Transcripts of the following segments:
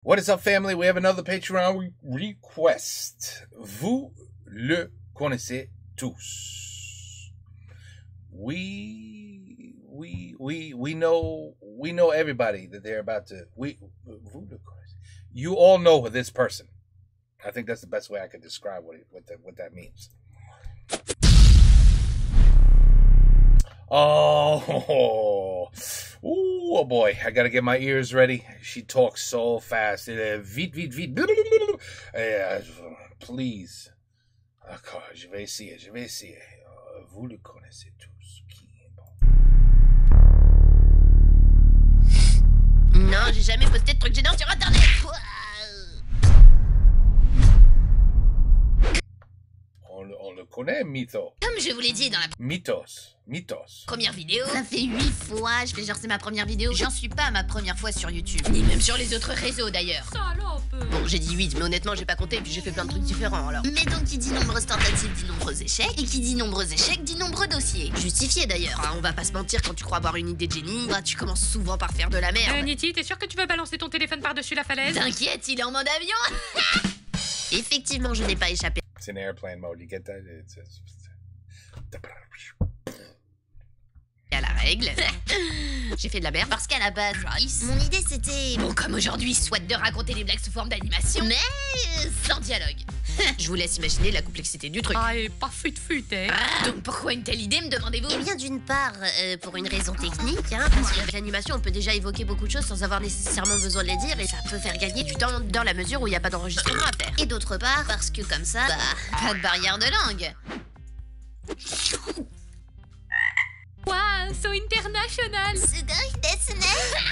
What is up, family? We have another Patreon request. Vous le connaissez tous. We know everybody that they're about to. You all know this person. I think that's the best way I could describe what that means. Oh boy, I gotta get my ears ready. She talks so fast. Vite. Please. D'accord, je vais essayer. Vous le connaissez tous. Non, j'ai jamais posté de trucs gênants sur Internet. On le connaît, Mytho. Comme je vous l'ai dit dans la Mythos. première vidéo, ça fait 8 fois, je fais genre c'est ma première vidéo. J'en suis pas à ma première fois sur YouTube, ni même sur les autres réseaux d'ailleurs. Bon, j'ai dit 8, mais honnêtement j'ai pas compté, puis j'ai fait plein de trucs différents alors. Mais donc qui dit nombreuses tentatives dit nombreux échecs, et qui dit nombreux échecs dit nombreux dossiers. Justifié d'ailleurs, hein, on va pas se mentir, quand tu crois avoir une idée de génie, bah tu commences souvent par faire de la merde. Niti, t'es sûr que tu veux balancer ton téléphone par-dessus la falaise? T'inquiète, il est en mode avion. Effectivement, je n'ai pas échappé. C'est in airplane mode, you get that? À la règle. J'ai fait de la merde parce qu'à la base, mon idée c'était, bon comme aujourd'hui, soit de raconter des blagues sous forme d'animation, mais sans dialogue. Je vous laisse imaginer la complexité du truc. Ah, et pas fut, hein. Donc pourquoi une telle idée, me demandez-vous? Eh bien d'une part, pour une raison technique, hein, parce qu'avec l'animation on peut déjà évoquer beaucoup de choses sans avoir nécessairement besoin de les dire, et ça peut faire gagner du temps dans la mesure où il n'y a pas d'enregistrement à faire. Et d'autre part, parce que comme ça, pas de barrière de langue. Wow, so international.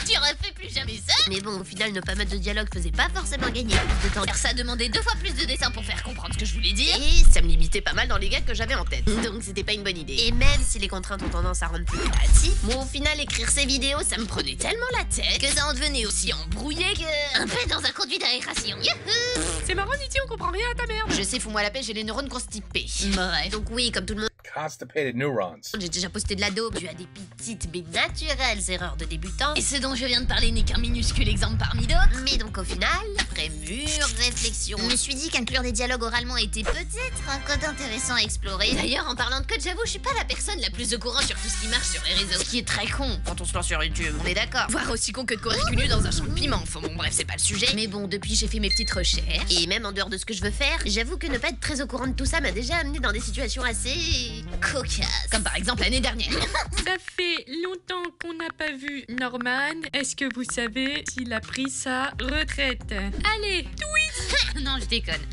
Tu refais plus jamais ça. Mais bon, au final, ne pas mettre de dialogue faisait pas forcément gagner plus de temps, car ça demandait 2 fois plus de dessins pour faire comprendre ce que je voulais dire, et ça me limitait pas mal dans les gags que j'avais en tête. Donc c'était pas une bonne idée. Et même si les contraintes ont tendance à rendre plus créatif, moi au final écrire ces vidéos ça me prenait tellement la tête que ça en devenait aussi embrouillé que un peu dans un conduit d'aération. C'est marrant, Niti, on comprend rien à ta merde. Je sais, fous-moi la paix, j'ai les neurones constipés. Bref, donc oui, comme tout le monde, Constipated neurons. j'ai déjà posté de la daube dû à des petites mais naturelles erreurs de débutants. Et ce dont je viens de parler n'est qu'un minuscule exemple parmi d'autres. Mais donc au final, après mûre réflexion, je me suis dit qu'inclure des dialogues oralement était peut-être un code intéressant à explorer. D'ailleurs, en parlant de code, j'avoue, je suis pas la personne la plus au courant sur tout ce qui marche sur les réseaux. Ce qui est très con quand on se lance sur YouTube, on est d'accord. Voire aussi con que de courir cul nu dans un champ de piment. Enfin bon, bref, c'est pas le sujet. Mais bon, depuis j'ai fait mes petites recherches, et même en dehors de ce que je veux faire, j'avoue que ne pas être très au courant de tout ça m'a déjà amené dans des situations assez cocasses. Comme par exemple l'année dernière. Ça fait longtemps qu'on n'a pas vu Norman. Est-ce que vous savez s'il a pris sa retraite? Allez, tweet. Non, je déconne.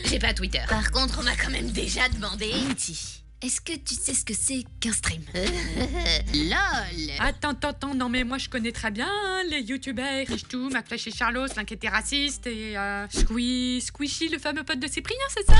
J'ai pas Twitter. Par contre, on m'a quand même déjà demandé. Niti, est-ce que tu sais ce que c'est qu'un stream? LOL. Attends, non mais moi je connais très bien hein, les youtubeurs, tout, McFlash et Charlos, l'inquiété raciste et Squishy, le fameux pote de Cyprien, c'est ça?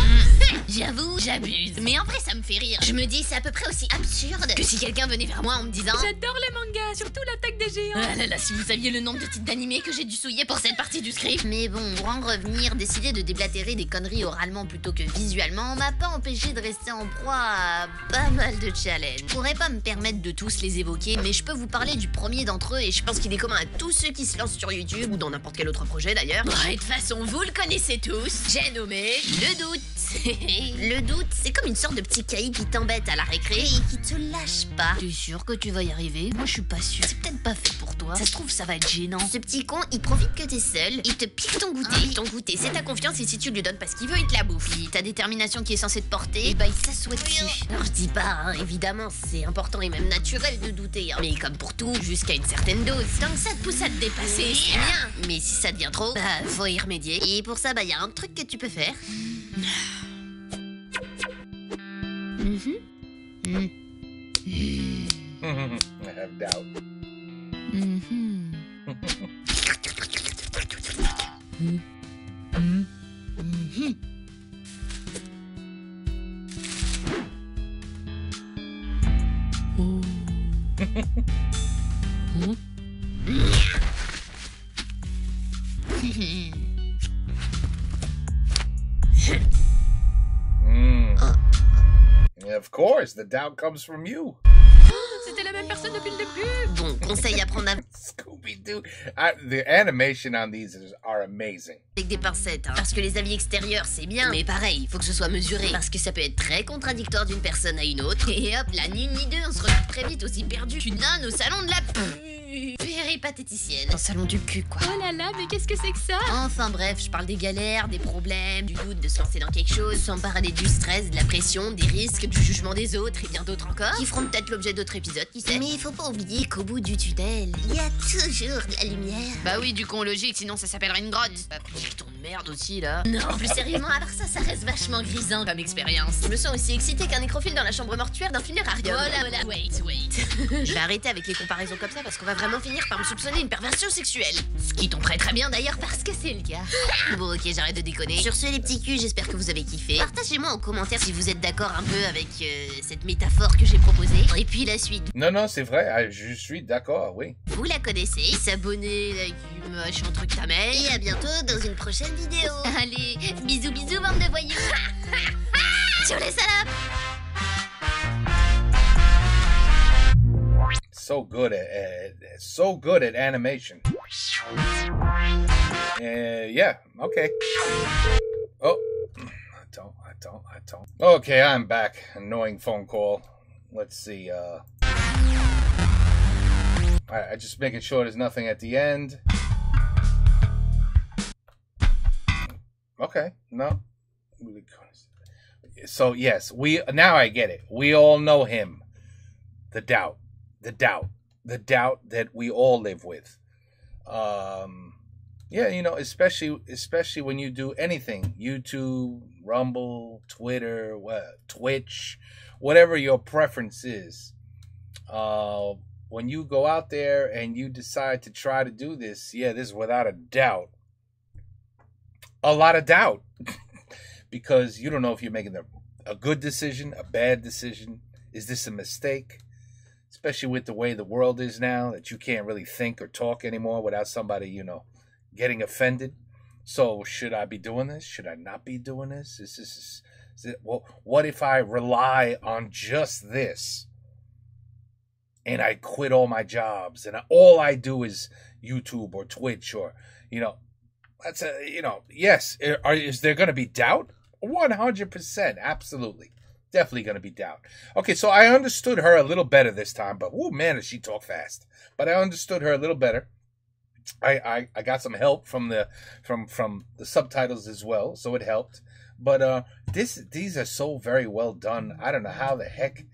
J'avoue, j'abuse. Mais en vrai, ça me fait rire. Je me dis, c'est à peu près aussi absurde que si quelqu'un venait vers moi en me disant J'adore les mangas, surtout l'attaque des géants. ah là là, si vous saviez le nombre de titres d'animés que j'ai dû souiller pour cette partie du script. Mais bon, pour en revenir, décider de déblatérer des conneries oralement plutôt que visuellement m'a pas empêché de rester en proie à pas mal de challenges. Je pourrais pas me permettre de tous les évoquer, mais je peux vous parler du premier d'entre eux, et je pense qu'il est commun à tous ceux qui se lancent sur YouTube ou dans n'importe quel autre projet d'ailleurs. Et de toute façon, vous le connaissez tous. J'ai nommé le doute. Le doute, c'est comme une sorte de petit caïd qui t'embête à la récré et qui te lâche pas. T'es sûr que tu vas y arriver? Moi je suis pas sûre. C'est peut-être pas fait pour toi. Ça se trouve ça va être gênant. Ce petit con, il profite que t'es seul, il te pique ton goûter. Ton goûter, c'est ta confiance, et si tu lui donnes parce qu'il veut, il te la bouffe. Puis ta détermination qui est censée te porter, et bah il s'assoit dessus. Alors je dis pas, hein, évidemment, c'est important et même naturel de douter, hein. Mais comme pour tout, jusqu'à une certaine dose. Tant que ça te pousse à te dépasser, c'est bien. Mais si ça devient trop, bah faut y remédier. Et pour ça, bah y a un truc que tu peux faire. I have doubt. Of course, the doubt comes from you. C'était la la même personne depuis le début. Bon, conseil à prendre Scooby-Doo. The animation on these are amazing. avec des pincettes, hein. Parce que les avis extérieurs, c'est bien. Mais pareil, il faut que ce soit mesuré. Parce que ça peut être très contradictoire d'une personne à une autre. Et hop, là, ni une ni deux, on se retrouve très vite aussi perdu qu'une nonne au salon de la péripatéticienne. Un salon du cul, quoi. Oh là là, mais qu'est-ce que c'est que ça? Enfin bref, je parle des galères, des problèmes, du doute de se lancer dans quelque chose, sans parler du stress, de la pression, des risques, du jugement des autres et bien d'autres encore, qui feront peut-être l'objet d'autres épisodes, qui sait. Mais il faut pas oublier qu'au bout du tunnel, il y a toujours de la lumière. Bah oui, du con logique, sinon ça s'appellerait une grotte. Putain de merde aussi, là. Non, plus sérieusement, à part ça, ça reste vachement grisant comme expérience. Je me sens aussi excitée qu'un nécrophile dans la chambre mortuaire d'un funérarium. Voilà, wait. Je vais arrêter avec les comparaisons comme ça parce qu'on va vraiment finir par me soupçonner une perversion sexuelle. Ce qui tomberait très bien d'ailleurs parce que c'est le cas. Bon, ok, j'arrête de déconner. Sur ce, les petits culs, j'espère que vous avez kiffé. Partagez-moi en commentaire si vous êtes d'accord un peu avec cette métaphore que j'ai proposée. Et puis la suite, Non, c'est vrai. Je suis d'accord, oui. vous la connaissez. S'abonner, like, machin truc ta mère. Et à bientôt dans une prochaine vidéo. Allez, bisous, bande de voyous. Sur les salopes. So good at animation. Yeah, okay. Oh, I don't. Okay, I'm back. Annoying phone call. Let's see, Alright, I'm just making sure there's nothing at the end. Okay, no. So, yes, now I get it. We all know him. The doubt that we all live with. Yeah, you know, especially when you do anything, YouTube, Rumble, Twitter, Twitch, whatever your preference is. When you go out there and you decide to try to do this, yeah, this is without a doubt, a lot of doubt, because you don't know if you're making a good decision, a bad decision. Is this a mistake? Especially with the way the world is now, that you can't really think or talk anymore without somebody, you know, getting offended. So should I be doing this? Should I not be doing this? Is it, well, what if I rely on just this and I quit all my jobs and all I do is YouTube or Twitch or, you know, that's yes. Is there going to be doubt? 100%. Absolutely. Definitely going to be doubt. Okay, so I understood her a little better this time, but oh man, does she talk fast. But I understood her a little better. I got some help from the subtitles as well, so it helped. But these are so very well done. I don't know how the heck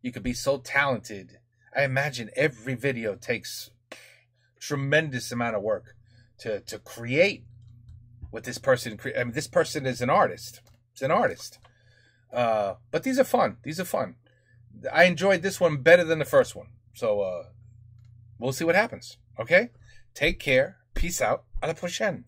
you could be so talented. I imagine every video takes tremendous amount of work to create what this person. I mean, this person is an artist. It's an artist. But these are fun. I enjoyed this one better than the first one. So we'll see what happens. Okay? Take care. Peace out. À la prochaine.